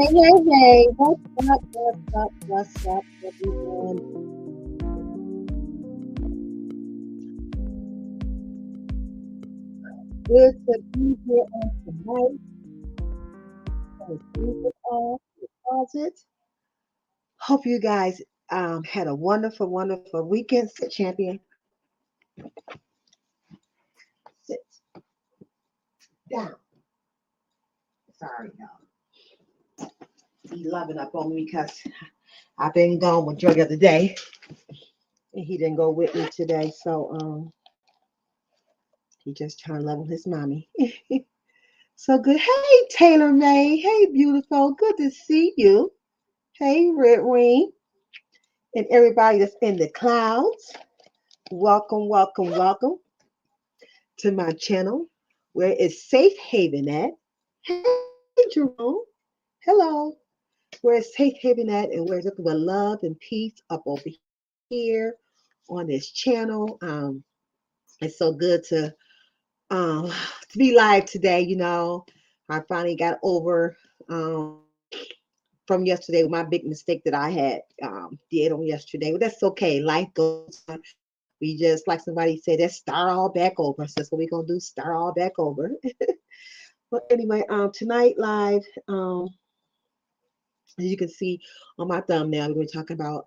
Hey, what's up, everyone? Good to be here on tonight. Music off, the closet. Hope you guys had a wonderful, wonderful weekend. Sit, champion. Sit down. Sorry, y'all. He loving up on me because I've been gone with Joy the other day, and he didn't go with me today. So he just trying to love his mommy. So good. Hey, Taylor May. Hey, beautiful. Good to see you. Hey, Red Wing, and everybody that's in the clouds. Welcome, welcome, welcome to my channel where it's safe haven at. Hey, Jerome. Hello. Where it's safe haven at and where it's nothing but love and peace up over here on this channel. It's so good to be live today. I finally got over from yesterday with my big mistake that I had did on yesterday. But that's okay. Life goes on. We just, like somebody said, let's start all back over. So that's what we're gonna do, start all back over. But anyway, tonight live, as you can see on my thumbnail, we're going to talk about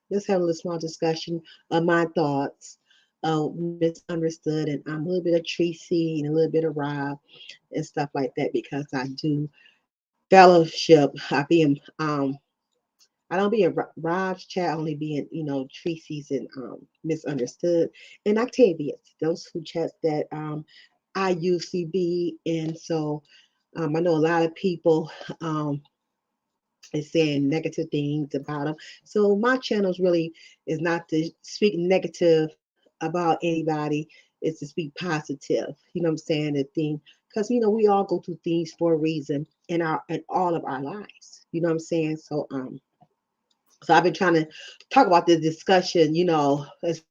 let's have a little small discussion of my thoughts, misunderstood, and I'm a little bit of Treecey and a little bit of Rob and stuff like that because I do fellowship. I don't be in Rob's chat, only be in, Treecey's and misunderstood. And Octavius, those who chats that I usually be in. So I know a lot of people is saying negative things about them. So my channel really is not to speak negative about anybody, it's to speak positive. You know what I'm saying? The thing, because we all go through things for a reason in all of our lives. You know what I'm saying? So I've been trying to talk about this discussion, especially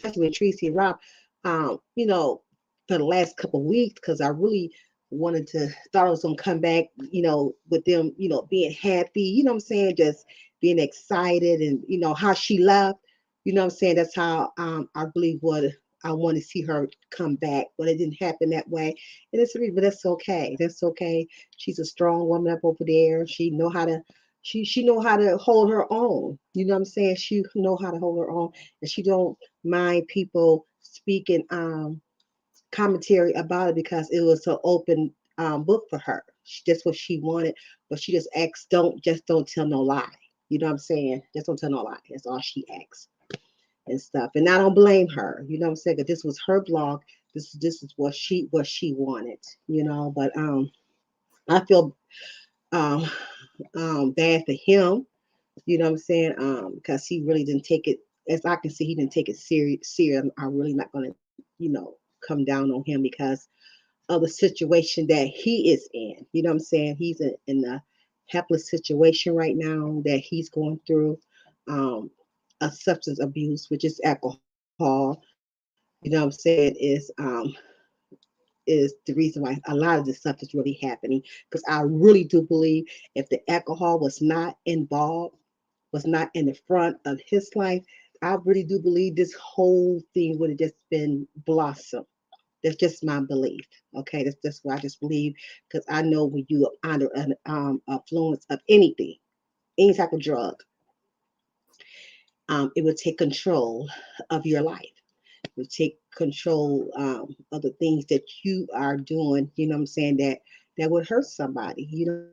with Treecey and Rob, for the last couple of weeks because I really thought I was gonna come back, with them, being happy, you know what I'm saying, just being excited and how she left, you know what I'm saying. That's how I believe what I want to see her come back, but it didn't happen that way. And but that's okay. That's okay. She's a strong woman up over there. She know how to She know how to hold her own. You know what I'm saying? She know how to hold her own, and she don't mind people speaking commentary about it because it was an open book for her. That's what she wanted, but she just asks, don't tell no lie. You know what I'm saying? Just don't tell no lie. That's all she asks and stuff. And I don't blame her. You know what I'm saying? 'Cause this was her blog. This is what she wanted. You know, but I feel um bad for him. You know what I'm saying? Because he really didn't take it. As I can see, he didn't take it serious. I'm really not gonna, come down on him because of the situation that he is in. You know what I'm saying? He's in a helpless situation right now that he's going through a substance abuse, which is alcohol. You know what I'm saying? Is the reason why a lot of this stuff is really happening. Because I really do believe if the alcohol was not involved, was not in the front of his life, I really do believe this whole thing would have just been blossom. That's just my belief. Okay, that's what I just believe because I know when you are under an influence of anything, any type of drug, it will take control of your life. It will take control of the things that you are doing. You know what I'm saying? That would hurt somebody. You know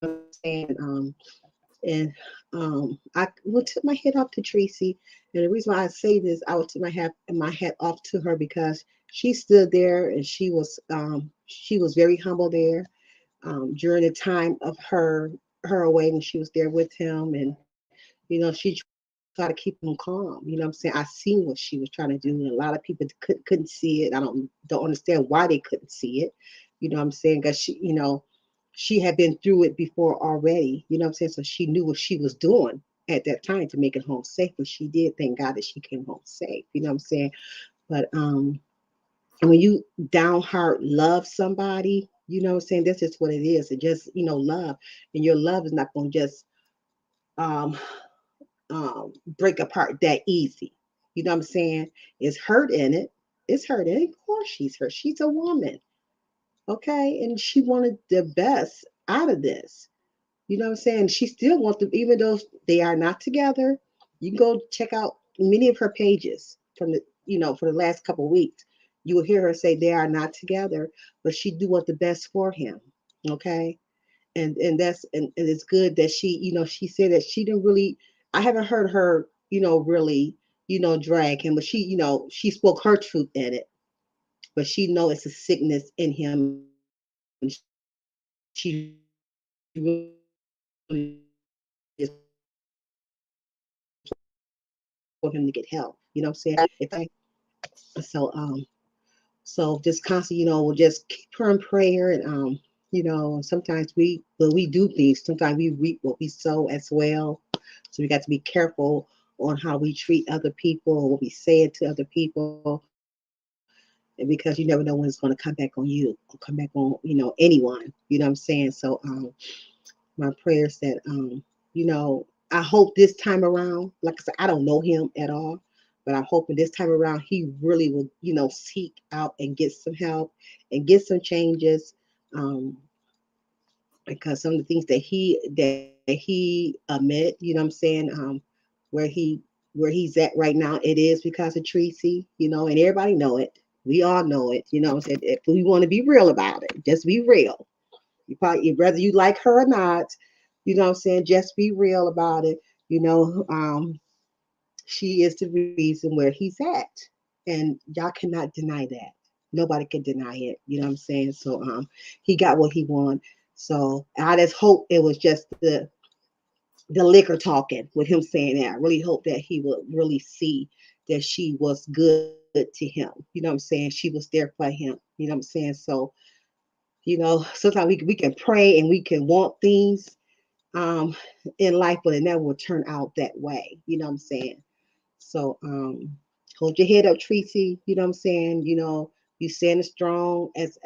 what I'm saying? And I will tip my head off to Treecey. And the reason why I say this, I would tip my hat off to her because she stood there and she was very humble there during the time of her away when she was there with him, and she tried to keep him calm. You know what I'm saying? I seen what she was trying to do, and a lot of people couldn't see it. I don't understand why they couldn't see it. You know what I'm saying? Because she had been through it before already. You know what I'm saying? So she knew what she was doing at that time to make it home safe. But she did, thank God that she came home safe. You know what I'm saying? But and when you downheart love somebody, you know what I'm saying? That's just what it is. It just love, and your love is not going to just um break apart that easy. You know what I'm saying? It's hurt in it. It's hurt in it. Of course she's hurt. She's a woman. Okay. And she wanted the best out of this. You know what I'm saying? She still wants them, even though they are not together. You can go check out many of her pages from for the last couple of weeks. You will hear her say they are not together, but she do want the best for him. Okay. And it's good that she said that she didn't really. I haven't heard her really drag him, but she spoke her truth in it. But she know it's a sickness in him, and she really just want him to get help. You know what I'm saying? If I so just constantly, we'll just keep her in prayer and sometimes we do things. Sometimes we reap what we sow as well. So we got to be careful on how we treat other people, what we say it to other people, and because you never know when it's going to come back on you or come back on anyone. You know what I'm saying? So my prayers that I hope this time around, like I said, I don't know him at all, but I'm hoping this time around he really will, seek out and get some help and get some changes. Um, because some of the things that he admit, you know what I'm saying, where he's at right now, it is because of Treecey, and everybody know it. We all know it, you know what I'm saying? If we want to be real about it, just be real. You probably, whether you like her or not, you know what I'm saying, just be real about it. You know, she is the reason where he's at. And y'all cannot deny that. Nobody can deny it. You know what I'm saying? So he got what he wanted. So I just hope it was just the liquor talking with him saying that. I really hope that he would really see that she was good to him. You know what I'm saying? She was there for him. You know what I'm saying? So, sometimes we can pray and we can want things um in life, but it never will turn out that way. You know what I'm saying? So hold your head up, Treecey. You know what I'm saying? You standing strong as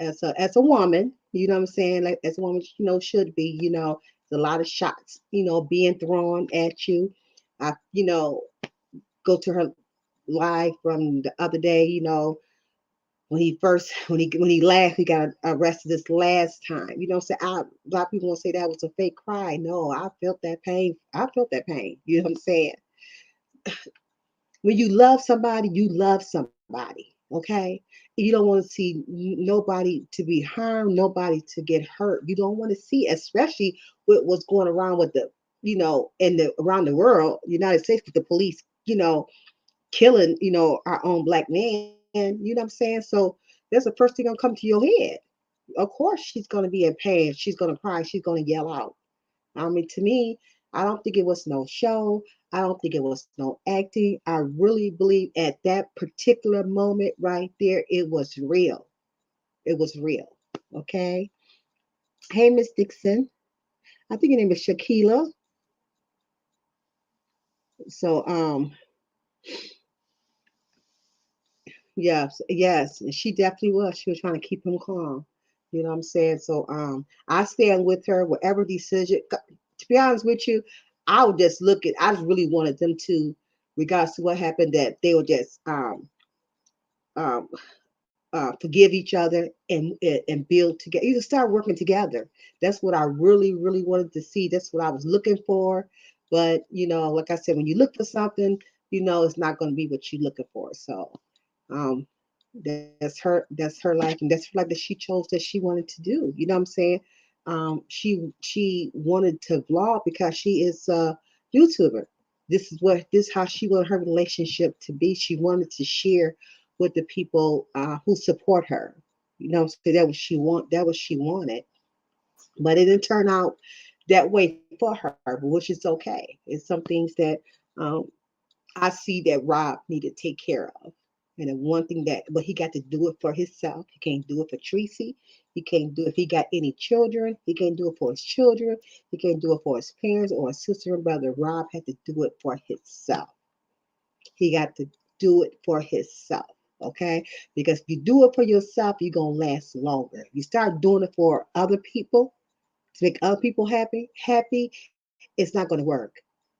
a woman. You know what I'm saying? Like as a woman, should be. There's a lot of shots, being thrown at you. I, go to her live from the other day. when he laughed, he got arrested this last time. You know, say a lot of people want to say that was a fake cry. No, I felt that pain. I felt that pain. You know what I'm saying? When you love somebody, you love somebody. Okay, you don't want to see nobody to be harmed, nobody to get hurt. You don't want to see, especially with what's going around with the, in the around the world, United States, with the police, killing, our own black man. You know what I'm saying? So there's a first thing gonna come to your head. Of course, she's gonna be in pain. She's gonna cry. She's gonna yell out. I mean, to me, I don't think it was no show. I don't think it was no acting. I really believe at that particular moment right there, it was real. It was real. Okay. Hey, Miss Dixon. I think your name is Shakila. So, yes, yes, she definitely was. She was trying to keep him calm. You know what I'm saying? So, I stand with her, whatever decision. To be honest with you, I would just look at. I just really wanted them to, regards to what happened, that they would just um, forgive each other and build together. You just start working together. That's what I really, really wanted to see. That's what I was looking for. But like I said, when you look for something, it's not going to be what you're looking for. So, um, that's her life, and that's her life that she chose, that she wanted to do. You know what I'm saying? She wanted to vlog because she is a YouTuber. This how she wanted her relationship to be. She wanted to share with the people who support her. So that was she want. That was she wanted, but it didn't turn out that way for her, which is okay. It's some things that um, I see that Rob need to take care of. And the one thing that, but he got to do it for himself. He can't do it for Treecey. He can't do it if he got any children. He can't do it for his children. He can't do it for his parents or his sister and brother. Rob had to do it for himself. He got to do it for himself. Okay? Because if you do it for yourself, you're going to last longer. If you start doing it for other people, to make other people happy, it's not going to work.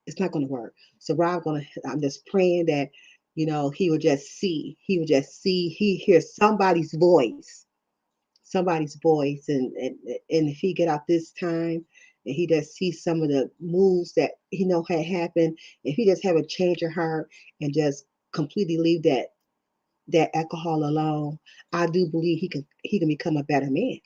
It's not going to work. So Rob gonna. I'm just praying that he would just see, he hears somebody's voice, and if he get out this time, and he just sees some of the moves that had happened, if he just have a change of heart and just completely leave that alcohol alone, I do believe he can become a better man.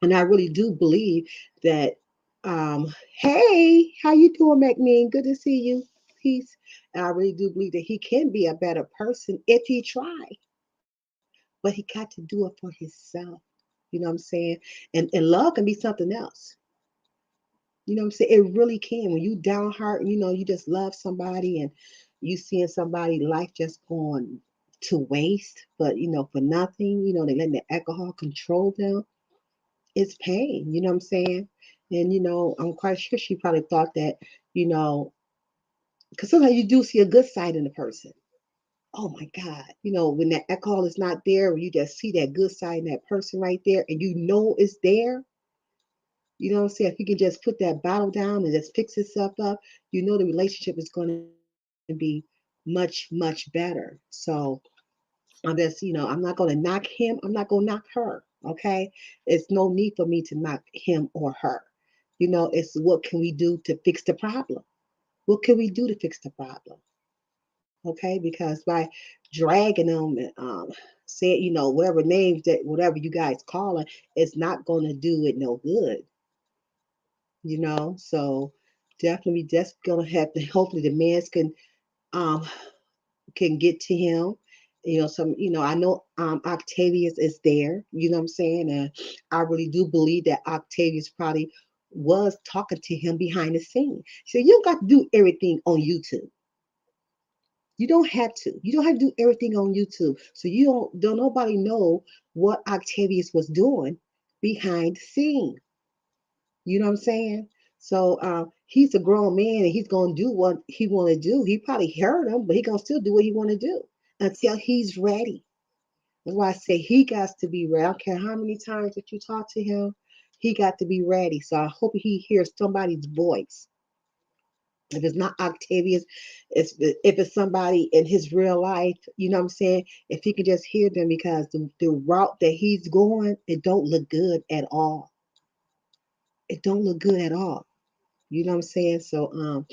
And I really do believe that. Hey, how you doing, McMean? Good to see you. Peace. And I really do believe that he can be a better person if he try, but he got to do it for himself. You know what I'm saying? And love can be something else. You know what I'm saying? It really can. When you downheart, you just love somebody, and you seeing somebody life just going to waste, but for nothing. They letting the alcohol control them. It's pain, you know what I'm saying? And I'm quite sure she probably thought that, you know, because sometimes you do see a good side in a person. Oh my God, when that alcohol is not there, when you just see that good side in that person right there, and it's there. You know what I'm saying? If you can just put that bottle down and just fix itself up, the relationship is going to be much, much better. So I'm just, I'm not going to knock him. I'm not going to knock her. Okay. It's no need for me to knock him or her. It's what can we do to fix the problem? What can we do to fix the problem? Okay. Because by dragging them and saying, whatever names that, whatever you guys call it, it's not going to do it no good. So definitely just going to have to, hopefully the mans um, can get to him. I know Octavius is there, you know what I'm saying? And I really do believe that Octavius probably was talking to him behind the scene. So you don't got to do everything on YouTube. You don't have to. You don't have to do everything on YouTube. So you don't nobody know what Octavius was doing behind the scene. You know what I'm saying? So he's a grown man and he's gonna do what he wanna do. He probably heard him, but he gonna still do what he wanna do until he's ready. That's why I say he got to be ready. I don't care how many times that you talk to him, he got to be ready. So I hope he hears somebody's voice. If it's not Octavius, if it's somebody in his real life, you know what I'm saying? If he can just hear them, because the route that he's going, it don't look good at all. It don't look good at all. You know what I'm saying? So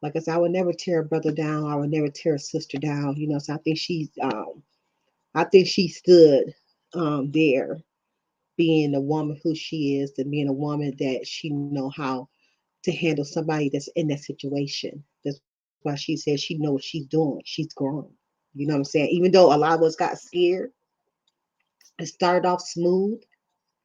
like I said, I would never tear a brother down. I would never tear a sister down. You know, so I think she stood there being the woman who she is, and being a woman that she know how to handle somebody that's in that situation. That's why she said she know what she's doing. She's grown. You know what I'm saying? Even though a lot of us got scared, it started off smooth,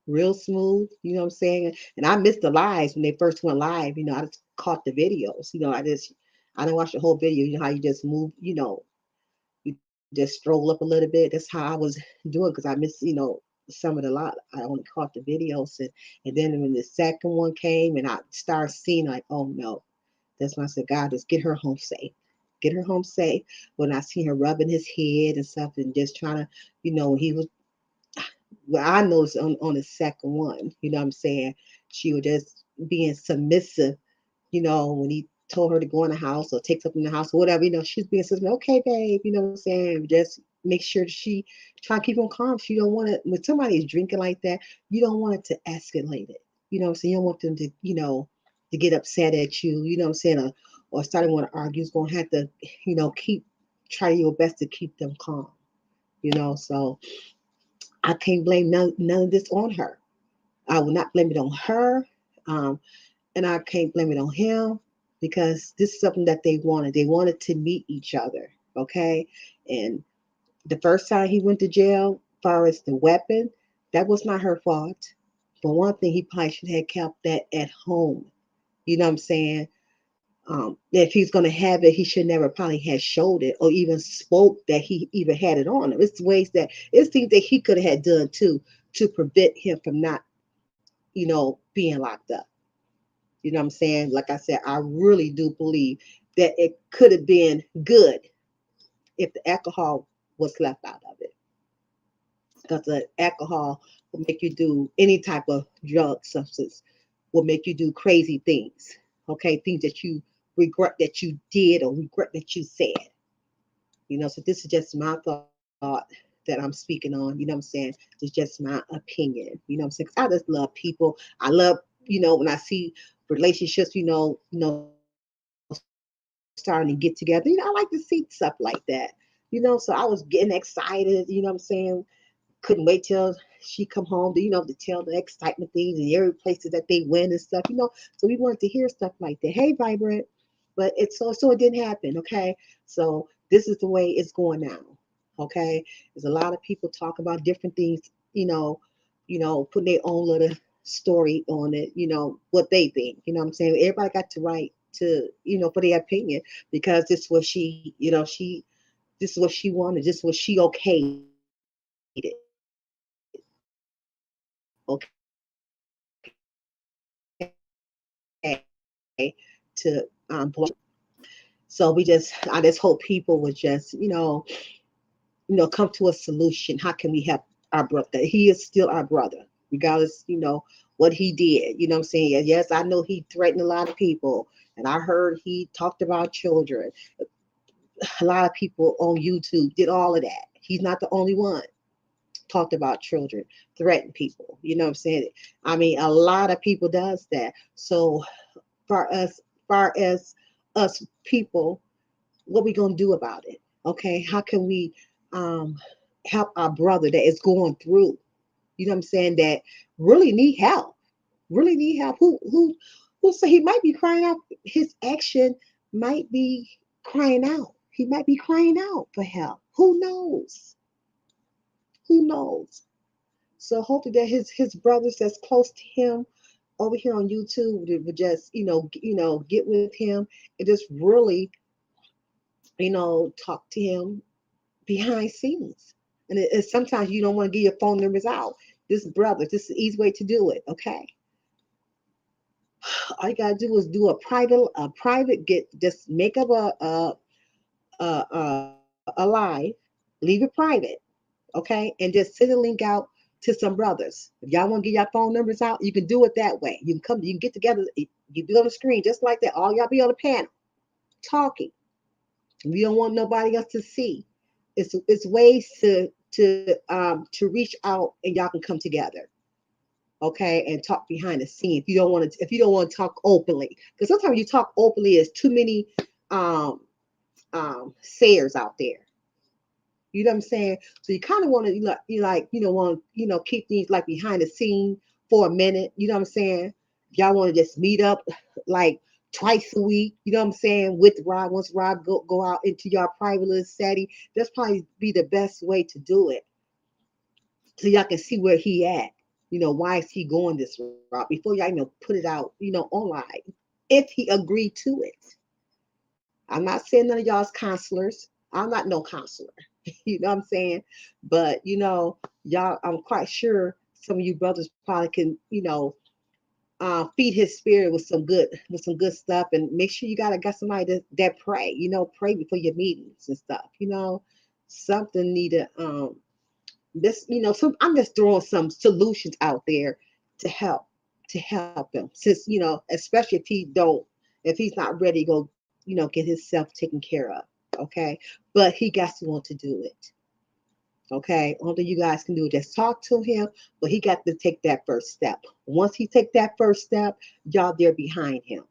real smooth. You know what I'm saying? And I missed the lives when they first went live. You know, I just caught the videos. You know, I didn't watch the whole video. You know how you just move. You know, you just stroll up a little bit. That's how I was doing, because I missed, some of the lot. I only caught the videos, and then when the second one came and I started seeing, like, oh no, that's when I said, God, just get her home safe. Get her home safe. When I see her rubbing his head and stuff and just trying to, he was, well, I noticed on the second one, you know what I'm saying? She was just being submissive, when he told her to go in the house or take something in the house or whatever, she's being submissive. Okay, babe, you know what I'm saying? Just make sure that she try to keep on calm. She don't want it, when somebody is drinking like that, you don't want it to escalate it. You know what I'm saying? You don't want them to, to get upset at you, you know what I'm saying? Or starting want to argue. It's going to have to, try your best to keep them calm. So I can't blame none of this on her. I will not blame it on her. Um, and I can't blame it on him, because this is something that they wanted. They wanted to meet each other. Okay. And the first time he went to jail, as far as the weapon, that was not her fault. But one thing, he probably should have kept that at home. You know what I'm saying? If he's going to have it, he should never probably have showed it or even spoke that he even had it on him. It's ways that, it's things that he could have had done too, to prevent him from not, being locked up. You know what I'm saying? Like I said, I really do believe that it could have been good if the alcohol was left out of it. Because the alcohol will make you do any type of drug substance, will make you do crazy things. Okay, things that you regret that you did or regret that you said. So this is just my thought that I'm speaking on. You know what I'm saying? It's just my opinion. You know what I'm saying? 'Cause I just love people. I love, when I see relationships, starting to get together. I like to see stuff like that. So I was getting excited. You know what I'm saying? Couldn't wait till she come home to, to tell the excitement things and every places that they went and stuff. So we wanted to hear stuff like that. Hey, Vibrant. But so it didn't happen. Okay. So this is the way it's going now. Okay. There's a lot of people talk about different things, you know, putting their own little story on it, what they think. You know what I'm saying? Everybody got the right to, for their opinion, because this was this is what she wanted, this is what she okayed it. Okay. To blow. So I just hope people would just, come to a solution. How can we help our brother? He is still our brother, regardless, what he did. You know what I'm saying? Yes, I know he threatened a lot of people, and I heard he talked about children. A lot of people on YouTube did all of that. He's not the only one. Talked about children, threatened people. You know what I'm saying? I mean, a lot of people does that. So far as us people, what we gonna do about it? Okay, how can we um help our brother that is going through? You know what I'm saying? That really need help. Really need help. Who say he might be crying out? His action might be crying out. He might be crying out for help. Who knows? Who knows? So hopefully that his brothers that's close to him over here on YouTube would just get with him and just really talk to him behind scenes. And sometimes you don't want to give your phone numbers out. This is the easy way to do it. Okay, all you gotta do is do a private get. Just make up a live, leave it private. Okay, and just send a link out to some brothers. If y'all want to get your phone numbers out, you can do it that way. You can come, you can get together, you be on the screen just like that. All y'all be on the panel talking. We don't want nobody else to see. It's ways to reach out and y'all can come together, okay, and talk behind the scene. If you don't want to talk openly, because sometimes you talk openly, there's too many um sayers out there. You know what I'm saying? So you kind of want to want keep things like behind the scene for a minute. You know what I'm saying? If y'all want to just meet up like twice a week, you know what I'm saying, with Rob. Once Rob go out into your private little setting, that's probably be the best way to do it. So y'all can see where he at. Why is he going this route before y'all put it out, online. If he agreed to it. I'm not saying none of y'all's counselors. I'm not no counselor. You know what I'm saying? But y'all, I'm quite sure some of you brothers probably can, feed his spirit with some good stuff, and make sure you got somebody that pray. Pray before your meetings and stuff. Something need to this some I'm just throwing some solutions out there to help him, since especially if he's not ready to go get himself taken care of. Okay, but he got to want to do it. Okay, only you guys can do is just talk to him, but he got to take that first step. Once he take that first step, y'all there behind him.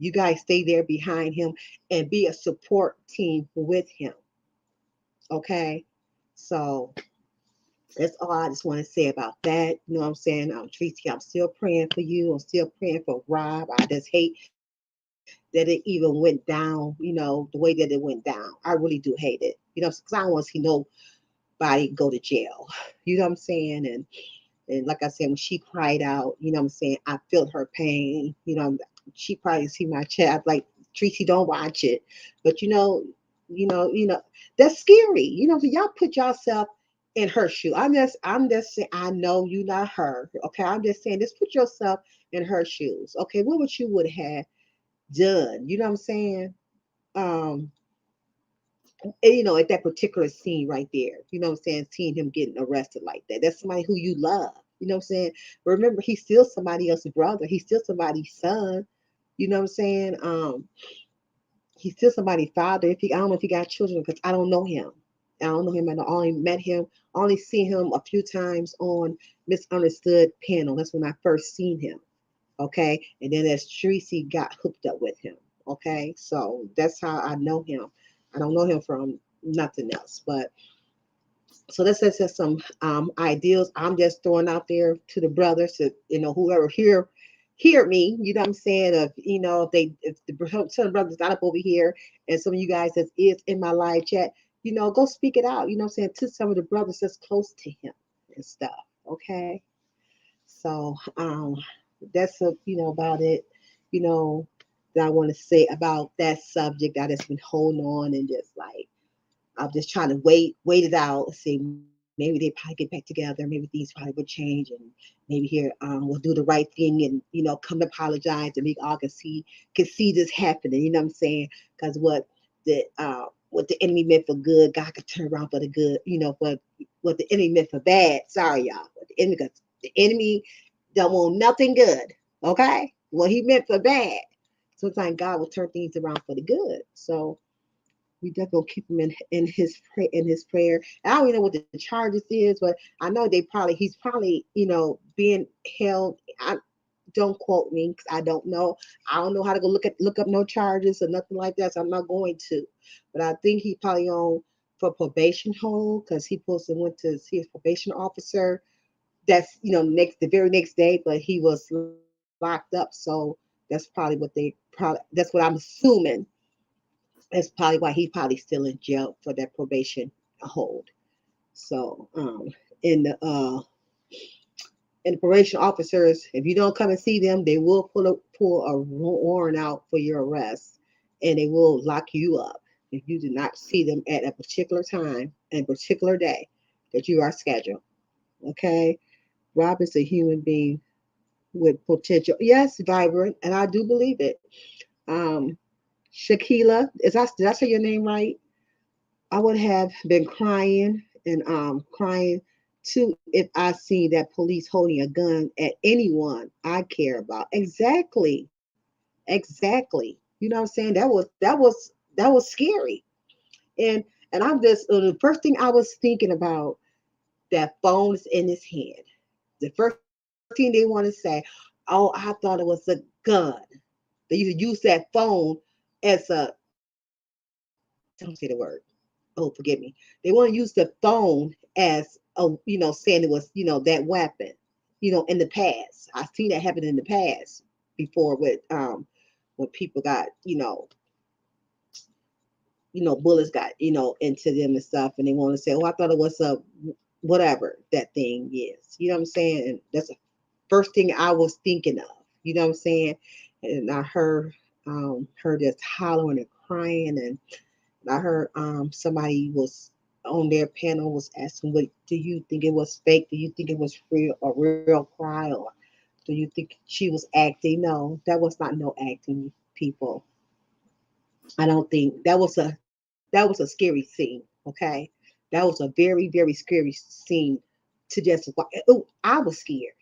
You guys stay there behind him and be a support team with him. Okay, so that's all I just want to say about that. You know what I'm saying? Treecey, I'm still praying for you. I'm still praying for Rob. I just hate that it even went down, the way that it went down. I really do hate it. Because I don't want to see nobody go to jail. You know what I'm saying? And like I said, when she cried out, I'm saying, I felt her pain. She probably see my chat like, Treecey, don't watch it. But that's scary. So y'all put yourself in her shoe. I'm just saying, I know you not her. Okay. I'm just saying, just put yourself in her shoes. Okay. What would you would have done? You know what I'm saying? Um, and, at that particular scene right there, you know what I'm saying, seeing him getting arrested like that. That's somebody who you love. You know what I'm saying? Remember, he's still somebody else's brother. He's still somebody's son. You know what I'm saying? He's still somebody's father. I don't know if he got children, because I don't know him. I don't know him. I only met him. I only seen him a few times on Misunderstood panel. That's when I first seen him. Okay, and then as Treecey got hooked up with him. Okay, so that's how I know him. I don't know him from nothing else. But so that's just some ideals I'm just throwing out there to the brothers, to whoever hear me. You know what I'm saying? If some brothers got up over here, and some of you guys that is in my live chat, go speak it out. You know what I'm saying, to some of the brothers that's close to him and stuff. Okay, so that's about it. You know that I want to say about that subject. I just been holding on and just like, I'm just trying to wait it out. See, maybe they probably get back together. Maybe things probably would change, and maybe here we'll do the right thing, and come to apologize, and we all can see this happening. You know what I'm saying? Because what the enemy meant for good, God could turn around for the good. What the enemy meant for bad. Sorry, y'all. The enemy don't want nothing good. Okay, what he meant for bad, sometimes God will turn things around for the good. So we definitely keep him in his prayer. I don't even know what the charges is, but I know he's probably being held. I don't quote me because I don't know. I don't know how to go look up no charges or nothing like that. So I'm not going to. But I think he probably on for probation hold, because he supposed to went to see his probation officer. That's the very next day, but he was locked up. So that's probably that's what I'm assuming. That's probably why he's probably still in jail for that probation hold. So, in the probation officers, if you don't come and see them, they will pull a warrant out for your arrest, and they will lock you up if you do not see them at a particular time and particular day that you are scheduled. Okay, Rob is a human being with potential. Yes, vibrant, and I do believe it. Um, Shakila, did I say your name right? I would have been crying and crying Two, if I see that police holding a gun at anyone I care about. Exactly. Exactly. You know what I'm saying? That was scary. And and I'm just the first thing I was thinking about, that phone is in his hand. The first thing they want to say, oh, I thought it was a gun. They used to use that phone as a, don't say the word. Oh, forgive me. They want to use the phone as a, saying it was, that weapon, in the past. I've seen that happen in the past before with when people got, bullets got, into them and stuff, and they want to say, oh, I thought it was a whatever that thing is. You know what I'm saying? And that's the first thing I was thinking of. You know what I'm saying? And I heard this hollering and crying, and I heard somebody was on their panel was asking, what do you think it was fake? Do you think it was real, a real cry, or do you think she was acting? No, that was not no acting, people. I don't think that was a scary scene. Okay, that was a very very scary scene to just watch. Oh, I was scared.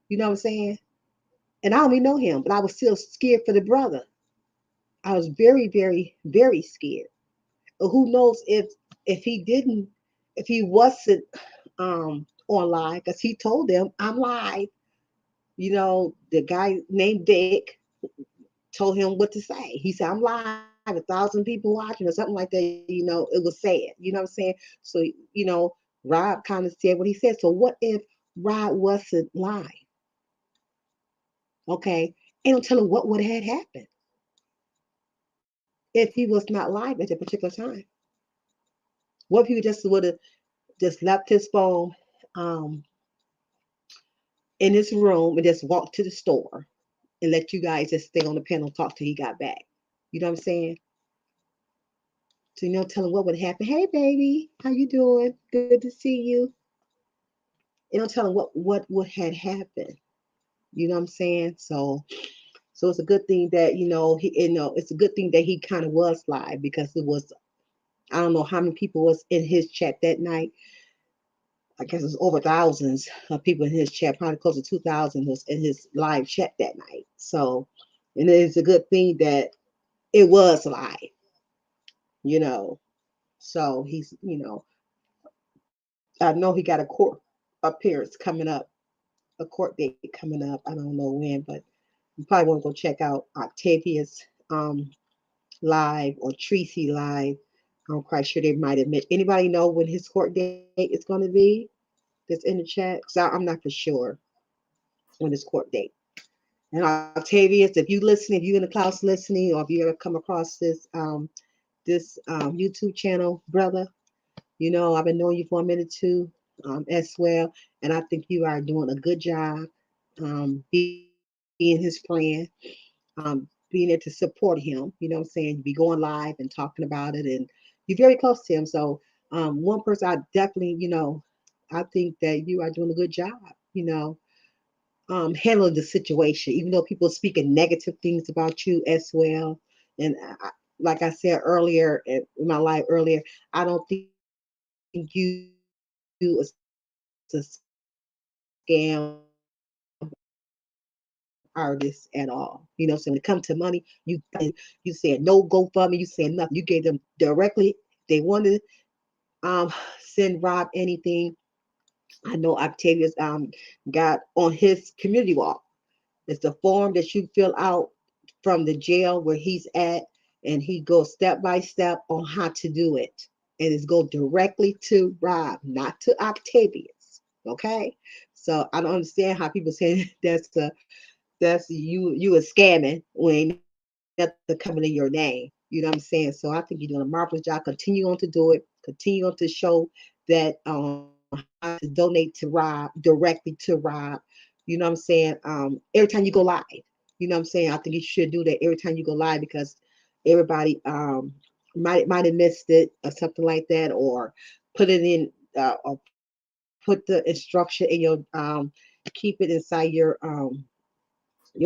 You know what I'm saying? And I don't even know him, but I was still scared for the brother. I was very very very scared. Or who knows if he didn't, if he wasn't on live, because he told them I'm live. The guy named Dick told him what to say. He said, I'm live, 1,000 people watching, or something like that. It was sad. You know what I'm saying? So, Rob kind of said what he said. So, what if Rob wasn't live? Okay. And don't tell him what would have happened if he was not live at that particular time. What if he would have just left his phone um, in his room and just walked to the store and let you guys just stay on the panel and talk till he got back? You know what I'm saying? So, tell him what would happen. Hey, baby, how you doing? Good to see you. Tell him what would had happened. You know what I'm saying? So it's a good thing that it's a good thing that he kind of was live, because it was, I don't know how many people was in his chat that night. I guess it's over thousands of people in his chat, probably close to 2,000 was in his live chat that night. So, and it's a good thing that it was live, you know. So he's, I know he got a court appearance coming up, a court date coming up. I don't know when, but you probably want to go check out Octavia's live or Treecey live. I'm quite sure they might admit. Anybody know when his court date is going to be? That's in the chat. Because I'm not for sure when his court date. And Octavius, if you listen, if you in the class listening, or if you ever come across this YouTube channel, brother, I've been knowing you for a minute too, as well, and I think you are doing a good job, being his friend, being there to support him. You know what I'm saying? You be going live and talking about it, and you're very close to him. So, one person I definitely, I think that you are doing a good job. Handling the situation, even though people speaking negative things about you as well. And like I said earlier in my life earlier, I don't think you is a scam artist at all. So when it comes to money, you said no GoFundMe, you saying nothing. You gave them directly. They wanted send Rob anything. I know Octavius got on his community wall. It's the form that you fill out from the jail where he's at, and he goes step by step on how to do it. And it's go directly to Rob, not to Octavius. Okay, so I don't understand how people say that's you a scamming when ain't nothing coming in your name. You know what I'm saying? So I think you're doing a marvelous job. Continue on to do it. Continue on to show that how to donate to Rob, directly to Rob. You know what I'm saying? Every time you go live. You know what I'm saying? I think you should do that every time you go live, because everybody might have missed it or something like that, or put it in or put the instruction in your keep it inside your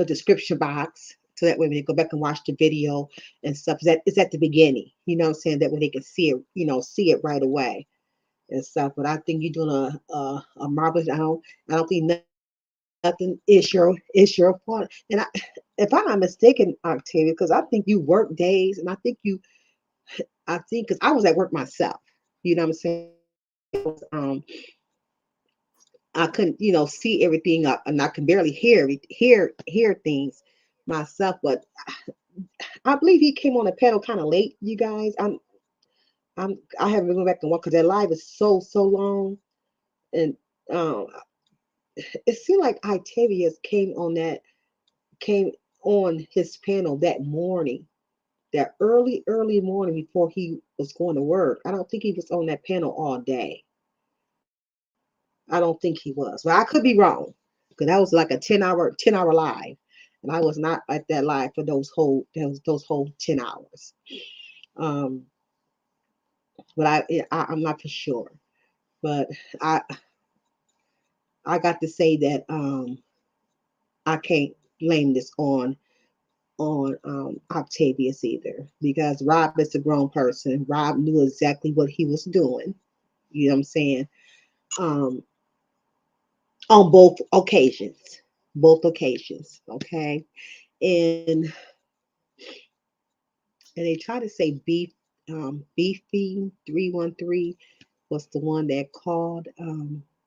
description box, so that way when they go back and watch the video and stuff, that is at the beginning. You know what I'm saying? That way they can see it, see it right away. and stuff. But I think you're doing a marvelous. I don't think nothing is your fault. And if I'm not mistaken, Octavia, because I think you work days, and I think because I was at work myself. You know what I'm saying? I couldn't, see everything, and I can barely hear things myself. But I believe he came on the panel kind of late. You guys, I haven't been going back and watch because that live is so long, and um, it seemed like Octavius came on his panel that morning, that early morning before he was going to work. I don't think he was on that panel all day. I don't think he was. Well, I could be wrong because that was like a 10-hour live, and I was not at that live for those whole 10 hours. Um, but I'm not for sure. But I I got to say that I can't blame this on Octavius either because Rob is a grown person. Rob knew exactly what he was doing. You know what I'm saying? Um, on both occasions. Okay, and they try to say beefy 313 was the one that called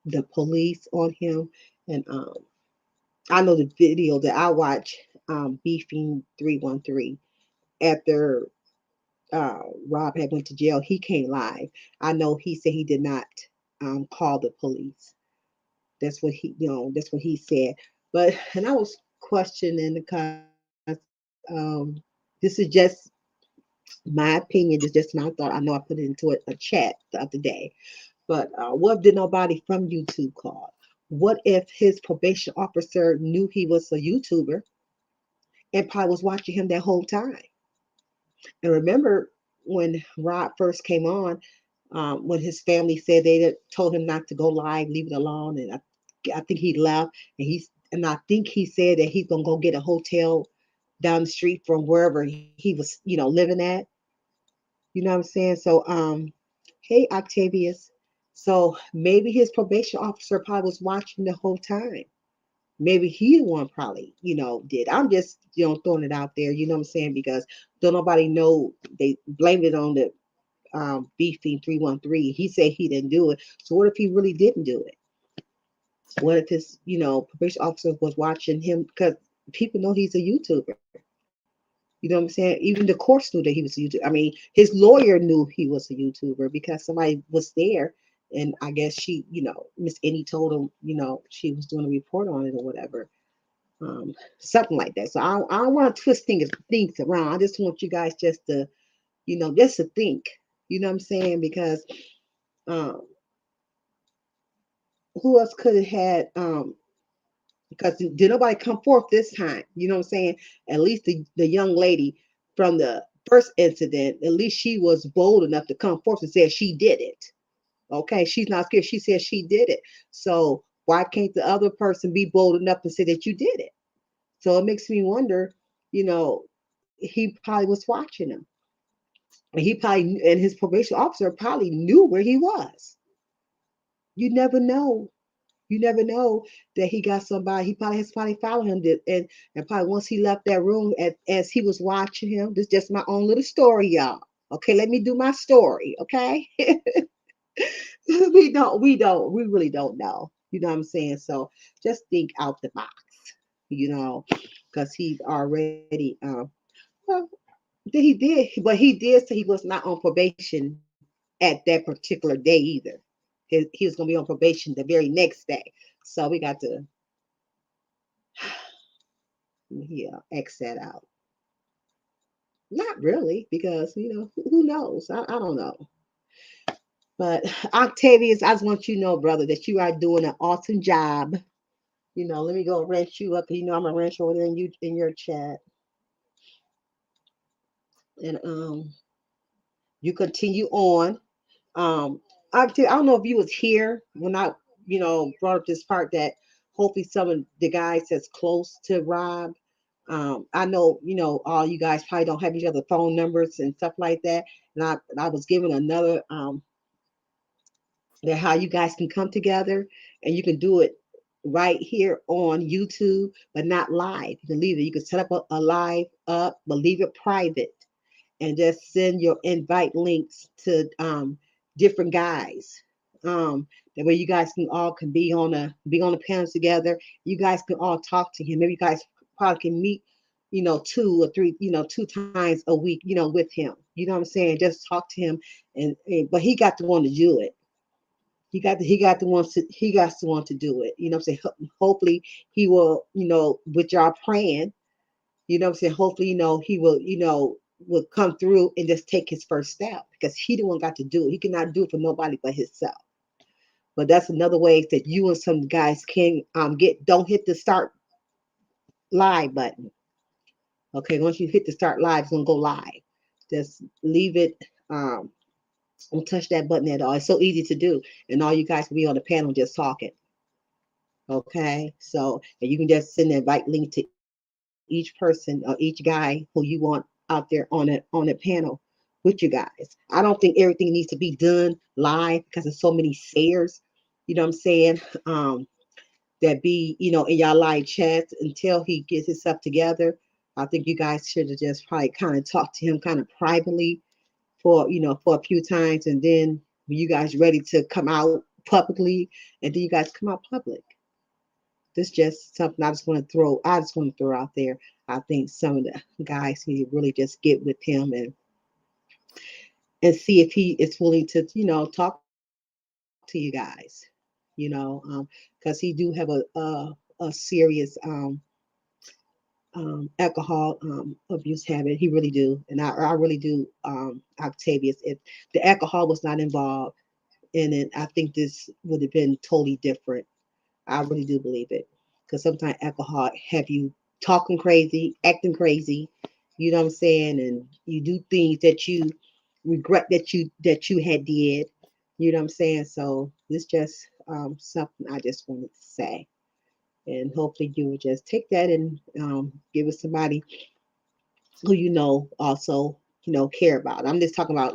the police on him, and I know the video that I watched, beefing 313 after Rob had went to jail. He came live. I know he said he did not call the police. That's what he said. But and I was questioning because this is just my opinion. It's just my thought. I know I put it into a chat the other day. But what if did nobody from YouTube call? What if his probation officer knew he was a YouTuber and probably was watching him that whole time? And remember when Rob first came on, when his family said told him not to go live, leave it alone, and I think he left, and I think he said that he's gonna go get a hotel down the street from wherever he was, living at. You know what I'm saying? So, hey Octavius, so maybe his probation officer probably was watching the whole time. Maybe he the one probably, did. I'm just, throwing it out there, you know what I'm saying? Because don't nobody know, they blamed it on the beefing 313. He said he didn't do it. So what if he really didn't do it? What if his, probation officer was watching him? Because people know he's a YouTuber. You know what I'm saying? Even the courts knew that he was a YouTuber. I mean, his lawyer knew he was a YouTuber because somebody was there, and I guess Miss Annie told him, she was doing a report on it or whatever, something like that. So I don't want to twist things around. I just want you guys just to think. You know what I'm saying? Because um, who else could have had? Because did nobody come forth this time? You know what I'm saying? At least the young lady from the first incident, at least she was bold enough to come forth and say she did it. Okay, she's not scared. She said she did it. So why can't the other person be bold enough to say that you did it? So it makes me wonder, you know, he probably was watching him. And his probation officer probably knew where he was. You never know. You never know that he got somebody. He probably has somebody follow him. And probably once he left that room, as he was watching him, this is just my own little story, y'all. Okay, let me do my story. Okay, we really don't know. You know what I'm saying? So just think out the box. You know, because he's already well, but he did say he was not on probation at that particular day either. He was going to be on probation the very next day. So we got to, yeah, X that out. Not really, because, who knows? I don't know. But Octavius, I just want you to know, brother, that you are doing an awesome job. Let me go wrench you up. I'm a wrench over there in your chat. And you continue on. I don't know if you was here when I, brought up this part that hopefully some of the guys that's close to Rob. I know, all you guys probably don't have each other phone numbers and stuff like that. And I was given another that how you guys can come together, and you can do it right here on YouTube, but not live. You can leave it. You can set up a live up, but leave it private, and just send your invite links to different guys. That way you guys can all can be on the panels together. You guys can all talk to him. Maybe you guys probably can meet, two or three, two times a week, with him. You know what I'm saying? Just talk to him, and but he got to want to do it. He got to want to do it. You know what I'm saying? Hopefully he will, with y'all praying, you know what I'm saying? Hopefully, he will, will come through and just take his first step, because he the one got to do it. He cannot do it for nobody but himself. But that's another way that you and some guys can get. Don't hit the start live button. Okay, once you hit the start live, it's gonna go live. Just leave it. Don't touch that button at all. It's so easy to do, and all you guys can be on the panel just talking. Okay, so and you can just send an invite link to each person or each guy who you want out there on a panel with you guys. I don't think everything needs to be done live because there's so many shares. You know what I'm saying? That be in y'all live chats until he gets himself together. I think you guys should have just probably kind of talked to him kind of privately for for a few times, and then when you guys ready to come out publicly, and then you guys come out public. This just something I just want to throw out there. I think some of the guys need to really just get with him and see if he is willing to talk to you guys. Because he do have a serious alcohol abuse habit. He really do, and I really do. Octavius, if the alcohol was not involved in it, I think this would have been totally different. I really do believe it, because sometimes alcohol have you talking crazy, acting crazy. You know what I'm saying? And you do things that you regret that you had did. You know what I'm saying? So this just something I just wanted to say, and hopefully you will just take that and give it somebody who also care about. I'm just talking about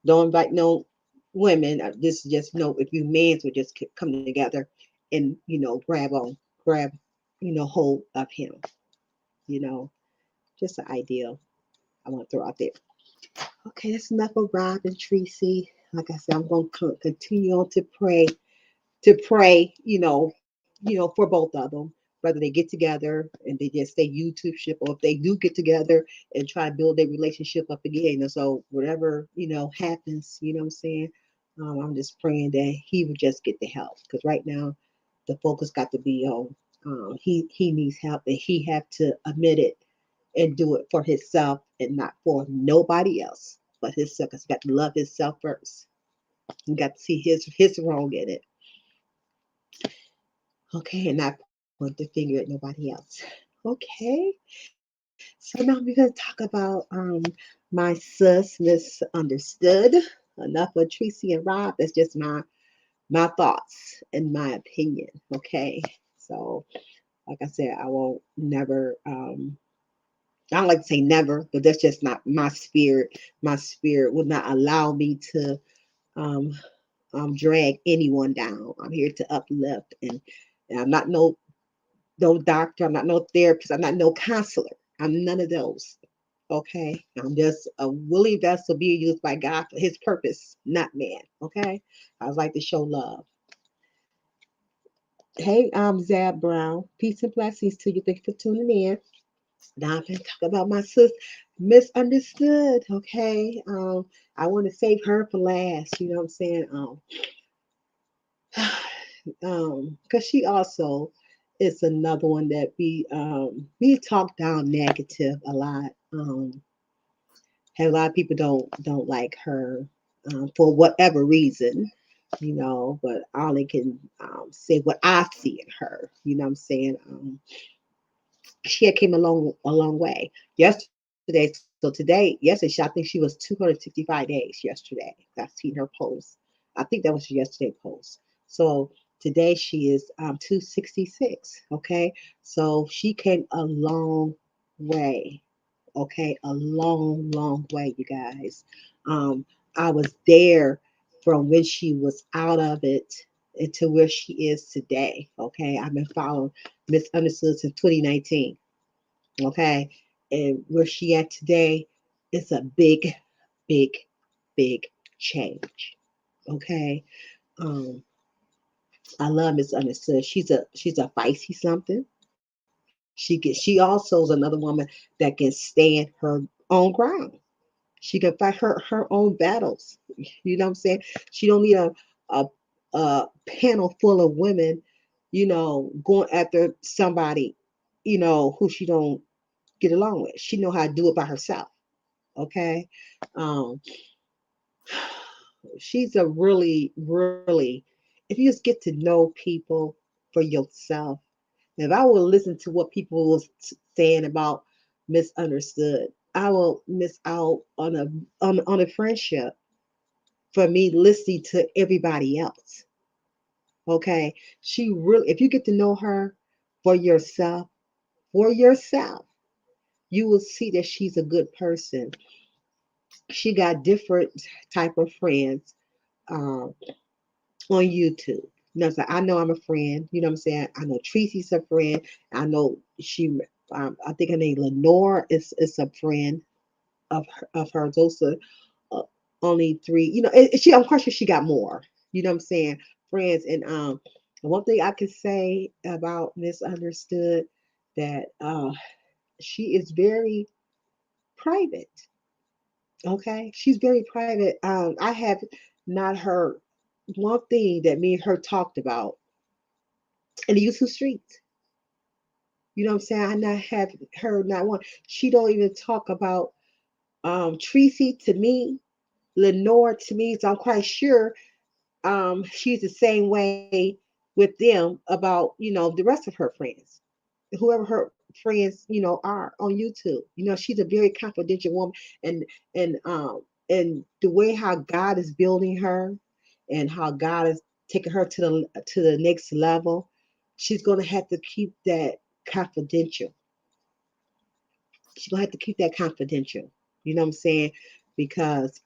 don't invite no women. This is just if you mans would just come together and grab hold of him. You know, just an ideal I want to throw out there. Okay, that's enough of Rob and Treecey. Like I said, I'm going to continue on to pray. For both of them, whether they get together and they just stay YouTube ship, or if they do get together and try to build their relationship up again. And so whatever happens, you know what I'm saying. I'm just praying that he would just get the help, because right now the focus got to be on he needs help, and he have to admit it and do it for himself and not for nobody else but himself. Because he got to love himself first. You got to see his wrong in it. Okay, and not point the finger at nobody else. Okay, so now we're gonna talk about my sus misunderstood. Enough of Tracy and Rob. That's just my thoughts and my opinion. Okay, so like I said, I won't never. I don't like to say never, but that's just not my spirit. My spirit would not allow me to um, drag anyone down. I'm here to uplift, and I'm not no doctor. I'm not no therapist. I'm not no counselor. I'm none of those. Okay. I'm just a willing vessel being used by God for his purpose, not man. Okay. I would like to show love. Hey, I'm Zab Brown. Peace and blessings to you. Thank you for tuning in. Now I'm going to talk about my sis misunderstood. Okay. I want to save her for last. You know what I'm saying? Because she also is another one that we talk down negative a lot. And a lot of people don't like her for whatever reason, but I only can say what I see in her. You know what I'm saying? She had came a long way yesterday. So yesterday, I think she was 265 days yesterday. I seen her post. I think that was yesterday's post. So today she is 266. Okay, so she came a long way. Okay, a long way, you guys. Um, I was there from when she was out of it into where she is today. Okay, I've been following Misunderstood since 2019. Okay, and where she at today is a big, big, big change. Okay, um, I love Misunderstood. She's a feisty something. She also is another woman that can stand her own ground. She can fight her own battles. You know what I'm saying? She don't need a panel full of women, going after somebody, who she don't get along with. She know how to do it by herself. Okay. Um, she's a really, if you just get to know people for yourself, if I will listen to what people was saying about Misunderstood, I will miss out on a friendship for me listening to everybody else. Okay, she really, if you get to know her for yourself, for yourself, you will see that she's a good person. She got different type of friends um, on YouTube. So I know I'm a friend. You know what I'm saying? I know Treecey's a friend. I know she. I think her name Lenore is a friend of her. Those are uh, only three. She. I'm quite sure she got more. You know what I'm saying? Friends. And one thing I could say about Misunderstood, that she is very private. Okay, she's very private. I have not heard one thing that me and her talked about in the YouTube streets. You know what I'm saying? I not have heard not one. She don't even talk about Treecey to me, Lenore to me. So I'm quite sure she's the same way with them about, the rest of her friends, whoever her friends, are on YouTube. She's a very confidential woman, and and the way how God is building her, and how God is taking her to the next level, she's gonna have to keep that confidential. She's gonna have to keep that confidential. You know what I'm saying? Because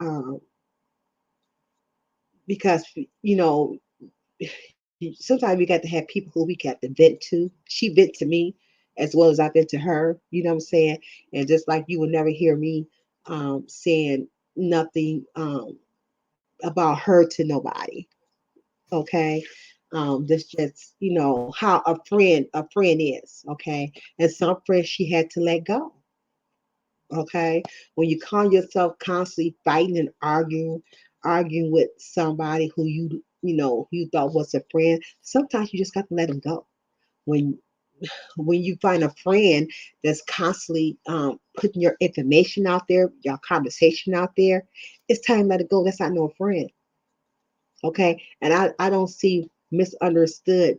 because you know sometimes we got to have people who we got to vent to. She vent to me as well as I vent to her. You know what I'm saying? And just like you will never hear me saying nothing about her to nobody. Okay. That's just how a friend is. Okay. And some friends she had to let go. Okay. When you call yourself constantly fighting and arguing with somebody who you thought was a friend, sometimes you just got to let them go. When when you find a friend that's constantly putting your information out there, your conversation out there, it's time to let it go. That's not no friend. Okay. And I don't see Misunderstood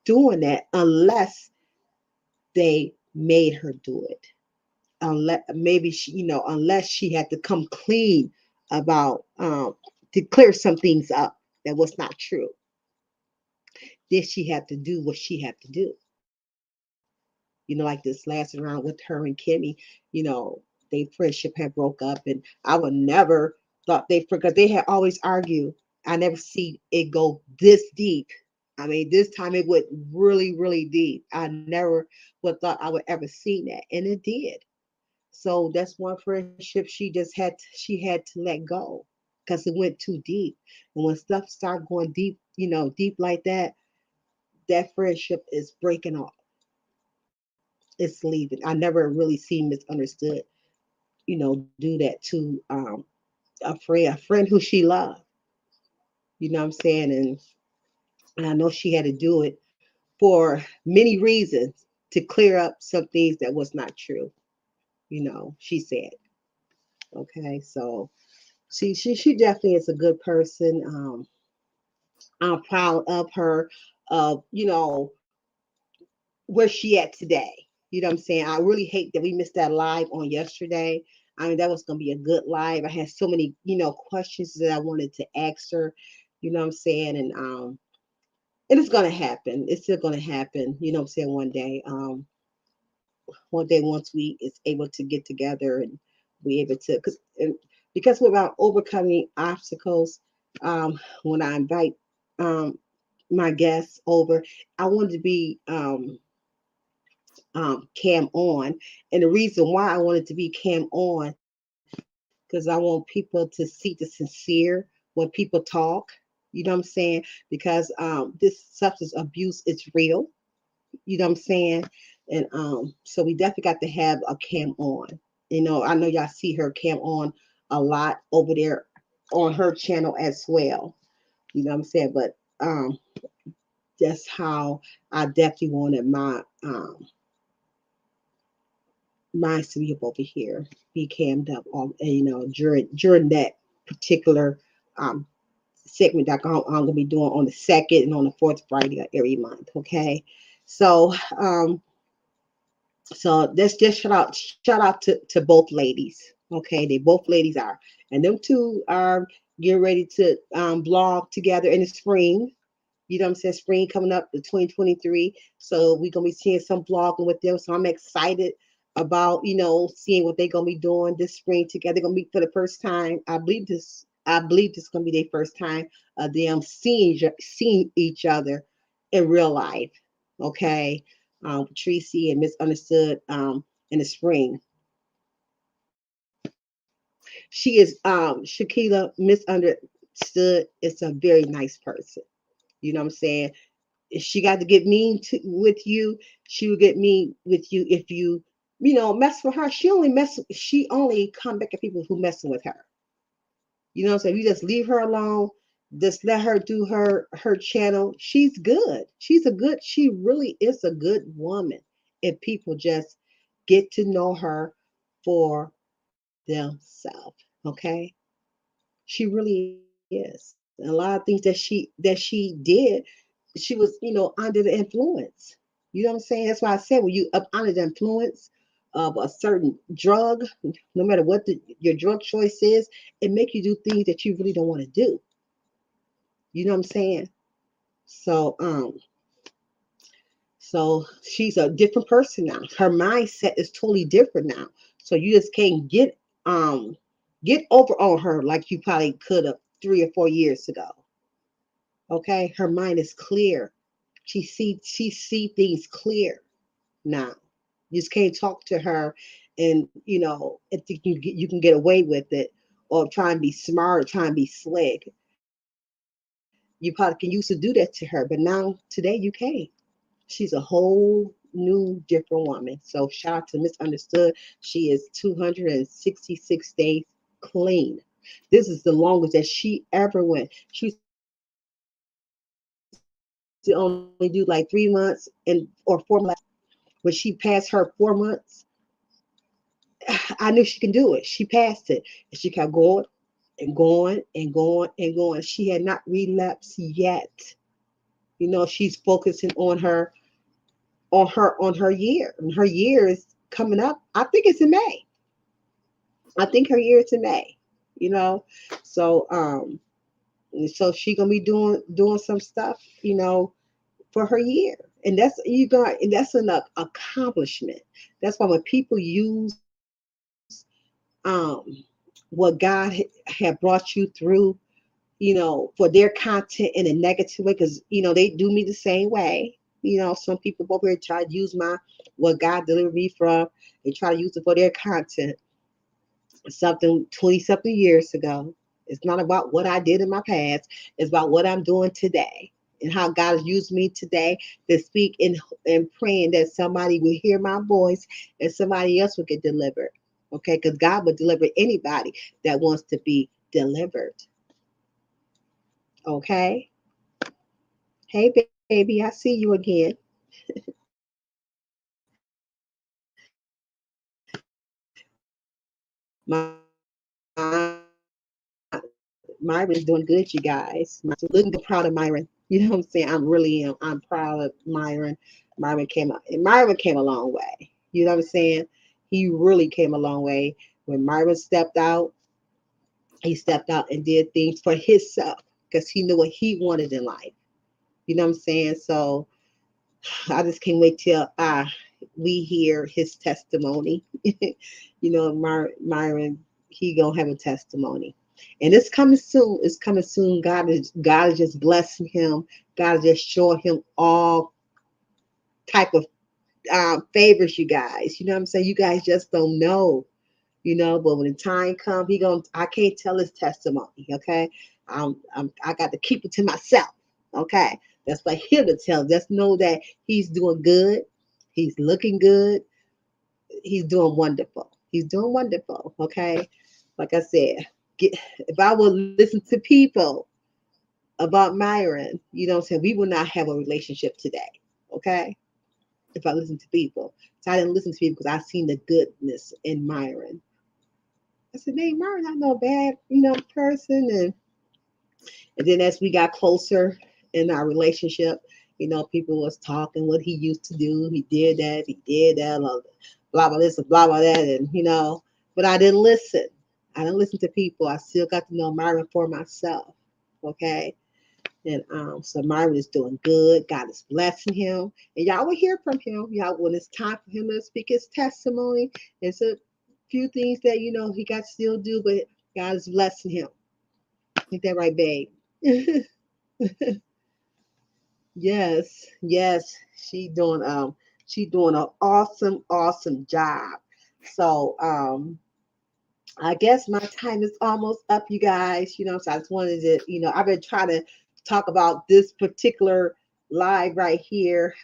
doing that unless they made her do it. Unless maybe unless she had to come clean about to clear some things up that was not true. Did she have to do what she had to do? Like this last round with her and Kimmy, their friendship had broke up, and I would never thought because they had always argued. I never see it go this deep. I mean, this time it went really, really deep. I never would thought I would ever see that, and it did. So that's one friendship she had to let go because it went too deep. And when stuff start going deep, deep like that, that friendship is breaking off. It's leaving. I never really seen Misunderstood, do that to a friend who she loved. You know what I'm saying? And I know she had to do it for many reasons to clear up some things that was not true. She said. Okay, so she definitely is a good person. I'm proud of her, of where she at today. You know what I'm saying? I really hate that we missed that live on yesterday. I mean, that was gonna be a good live. I had so many, questions that I wanted to ask her. You know what I'm saying? And it's gonna happen. It's still gonna happen. You know what I'm saying? One day once we is able to get together and be able to, because we're about overcoming obstacles. when I invite um, my guests over, I wanted to be cam on. And the reason why I wanted to be cam on, because I want people to see the sincere when people talk. You know what I'm saying? Because this substance abuse is real. You know what I'm saying? And so we definitely got to have a cam on. I know y'all see her cam on a lot over there on her channel as well. You know what I'm saying? But that's how I definitely wanted my to be up over here, be cammed up on during that particular um segment that I'm gonna be doing on the second and on the fourth Friday of every month. Okay, so let's just shout out to both ladies. Okay, they both ladies are, and them two are getting ready to blog together in the spring. You know what I'm saying? Spring coming up, the 2023. So we're gonna be seeing some vlogging with them. So I'm excited about seeing what they're gonna be doing this spring together. They're gonna meet for the first time. I believe this is gonna be their first time of them seeing each other in real life. Okay. Treecey and Misunderstood in the spring. She is Shakila Misunderstood is a very nice person. You know what I'm saying? If she got to get mean with you, she will get mean with you if mess with her. She only come back at people who messing with her. You know what I'm saying? You just leave her alone. Just let her do her channel. She's good. She really is a good woman. If people just get to know her for themselves. Okay? She really is. And a lot of things that she did, she was, under the influence. You know what I'm saying? That's why I said when you up under the influence of a certain drug, no matter what your drug choice is, it make you do things that you really don't want to do. You know what I'm saying? So so she's a different person now. Her mindset is totally different now. So you just can't get over on her like you probably could have 3 or 4 years ago. Okay, her mind is clear. She see things clear now. You just can't talk to her, and think you can get away with it, or try and be smart, or try and be slick. You probably can used to do that to her, but now today you can't. She's a whole new different woman. So shout out to Misunderstood. She is 266 days clean. This is the longest that she ever went. She used to only do like 3 months and or 4 months. When she passed her 4 months, I knew she can do it. She passed it. And she kept going and going and going and going. She had not relapsed yet. She's focusing on her year. And her year is coming up. I think it's in May. I think her year is in May. You know, so so she gonna be doing some stuff. For her year, and that's an accomplishment. That's why when people use what God had brought you through, for their content in a negative way, because they do me the same way. Some people over here try to use my what God delivered me from. They try to use it for their content. Something 20 something years ago. It's not about what I did in my past. It's about what I'm doing today and how God has used me today to speak and praying that somebody will hear my voice and somebody else will get delivered. Okay, because God will deliver anybody that wants to be delivered. Okay. Hey, baby, I see you again. Myron's doing good, you guys. Looking good, proud of Myron. You know what I'm saying? I'm really am. I'm proud of Myron. Myron came a long way. You know what I'm saying? He really came a long way. When Myron stepped out, he stepped out and did things for himself because he knew what he wanted in life. You know what I'm saying? So I just can't wait till we hear his testimony. Myron, he gonna have a testimony. And it's coming soon. It's coming soon. God is just blessing him. God is just showing him all type of favors, you guys. You know what I'm saying? You guys just don't know, but when the time comes, I can't tell his testimony, okay? I got to keep it to myself, okay? That's for him to tell. Just know that he's doing good. He's looking good. He's doing wonderful. He's doing wonderful, okay? Like I said, if I would listen to people about Myron, what I'm saying, we would not have a relationship today, okay? If I listen to people. So I didn't listen to people because I seen the goodness in Myron. I said, "Hey, Myron, not no bad, person." And then as we got closer in our relationship, people was talking what he used to do. He did that, blah blah this and blah blah that, and but I didn't listen. I didn't listen to people. I still got to know Myron for myself. Okay. And so Myron is doing good. God is blessing him. And y'all will hear from him. Y'all, when it's time for him to speak his testimony, it's a few things that he got to still do, but God is blessing him. Ain't that right, babe? Yes, yes. She doing an awesome job. So I guess my time is almost up, you guys. So I just wanted to, I've been trying to talk about this particular live right here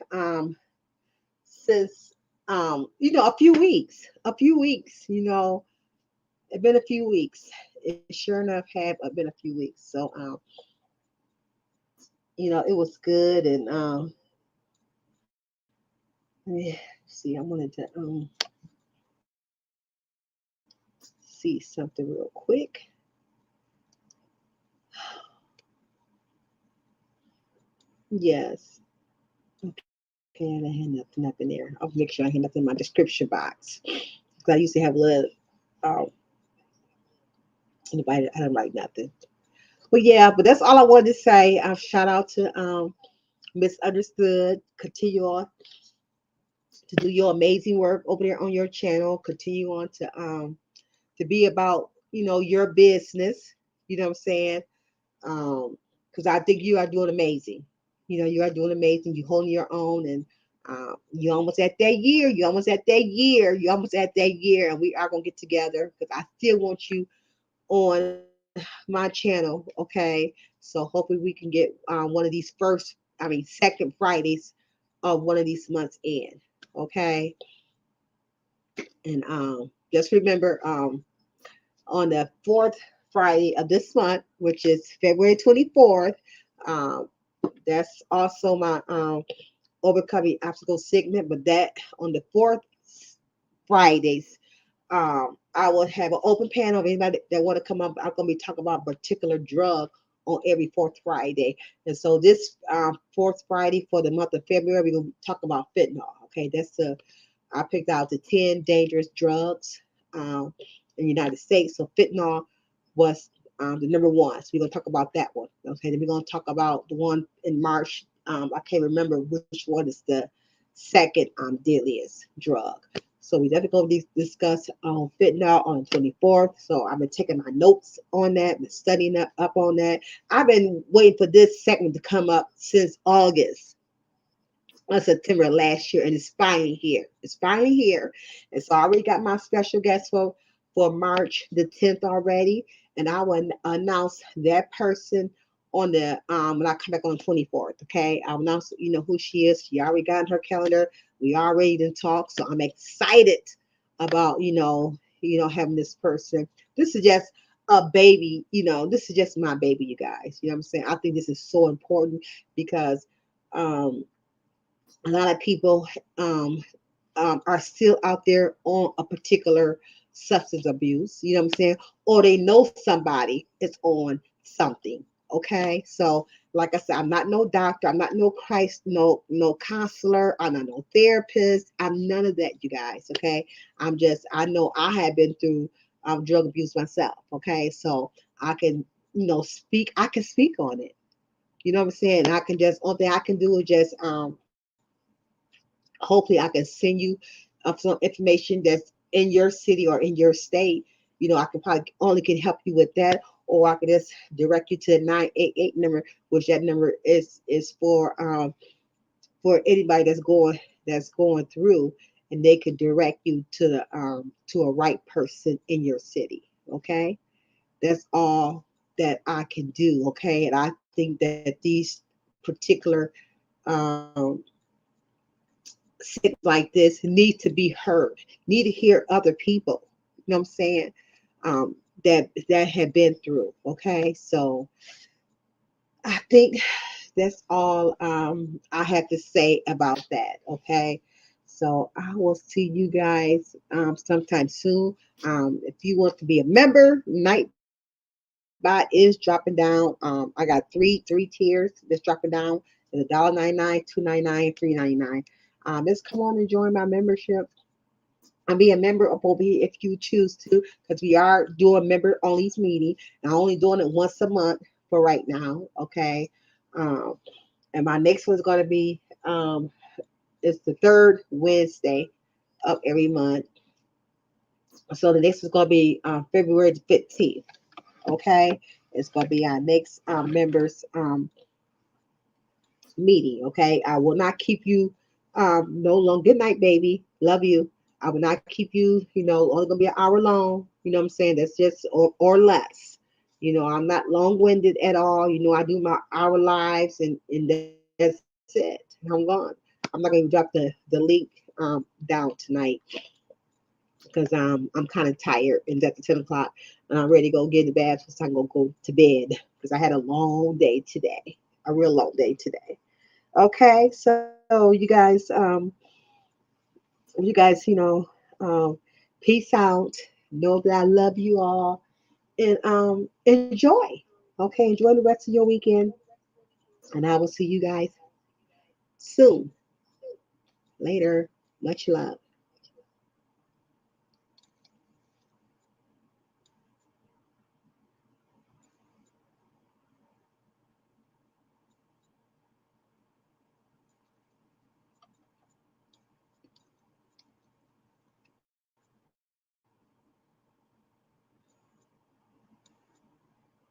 since a few weeks. A few weeks, it's been a few weeks. It sure enough have been a few weeks. So it was good, and let me see. I wanted to see something real quick. Yes. Okay, I didn't have nothing up in there. I'll make sure I had nothing in my description box. Because I used to have a little, um, I didn't write nothing. But yeah, but that's all I wanted to say. Shout out to Misunderstood. Continue on to do your amazing work over there on your channel. Continue on to be about your business. You know what I'm saying? Because I think you are doing amazing. You are doing amazing. You holding your own, and you almost at that year. You almost at that year. You almost at that year, and we are gonna get together because I still want you on my channel. Okay, so hopefully we can get one of these second Fridays of one of these months in. Okay, and just remember on the fourth Friday of this month, which is February 24th. Um, that's also my overcoming obstacle segment, but that on the fourth Fridays, I will have an open panel of anybody that want to come up. I'm going to be talking about a particular drug on every fourth Friday. And so this fourth Friday for the month of February, we're going to talk about fentanyl. Okay, I picked out the 10 dangerous drugs in the United States. So fentanyl was the number one. So we're going to talk about that one. Okay, then we're going to talk about the one in March. I can't remember which one is the second deadliest drug. So we definitely going to discuss fentanyl on the 24th. So I've been taking my notes on that, been studying up on that. I've been waiting for this segment to come up since August September last year, and it's finally here. It's finally here, and so I already got my special guest for March the 10th already, and I will announce that person on the when I come back on the 24th. Okay, I'll announce who she is. She already got in her calendar. We already didn't talk, so I'm excited about having this person. This is just a baby. This is just my baby, you guys. You know what I'm saying? I think this is so important because um a lot of people are still out there on a particular substance abuse, you know what I'm saying? Or they know somebody is on something. Okay. So like I said, I'm not no doctor, I'm not no Christ, no counselor, I'm not no therapist, I'm none of that, you guys. Okay. I know I have been through drug abuse myself. Okay. So I can, I can speak on it. You know what I'm saying? I can just, only thing I can do is just hopefully I can send you some information that's in your city or in your state. I can probably only can help you with that, or I could just direct you to the 988 number, which that number is for anybody that's going through, and they could direct you to a right person in your city. Okay, that's all that I can do. Okay, and I think that these particular um, segments like this need to be heard, need to hear other people. You know what I'm saying? That have been through. Okay, so I think that's all I have to say about that. Okay. So I will see you guys sometime soon. If you want to be a member, Nightbot is dropping down. I got three tiers that's dropping down. It's $1.99, $2.99, $3.99. Just come on and join my membership and be a member of over here if you choose to, because we are doing member only meeting. And I'm only doing it once a month for right now. Okay. Um, and my next one's going to be it's the third Wednesday of every month. So the next is going to be February the 15th. Okay, it's going to be our next members meeting. Okay, I will not keep you no long. Good night, baby. Love you. I will not keep you. Only gonna be an hour long. You know what I'm saying? That's just or less. I'm not long winded at all. I do my hour lives and that's it. I'm gone. I'm not gonna drop the link down tonight because I'm kind of tired and it's after 10 o'clock and I'm ready to go get in the bath so I can go to bed because I had a long day today, a real long day today. Okay, so um, peace out. Know that I love you all and enjoy. Okay, enjoy the rest of your weekend, and I will see you guys soon. Later. Much love.